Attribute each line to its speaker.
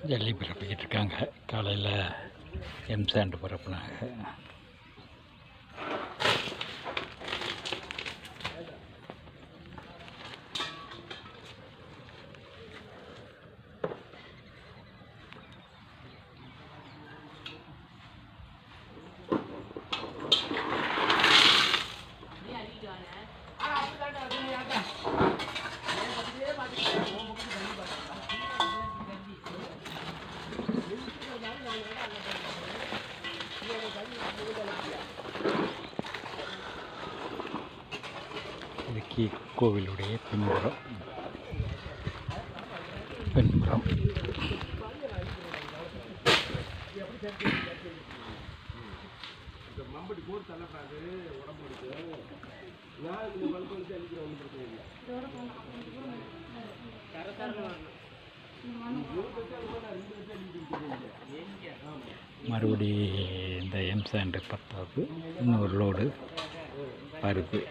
Speaker 1: ஜல்லி பரப்பிக்கிட்டு இருக்காங்க. காலையில் எம்சாண்டு பரப்புனாங்க. இது கோவிலுடைய பின்புறம். மம்படி போட்டு தள்ளப்படாது உடம்பு மறுபடி இந்த எம்சாண்டு பத்தாவது இன்னொரு லோடு வருது.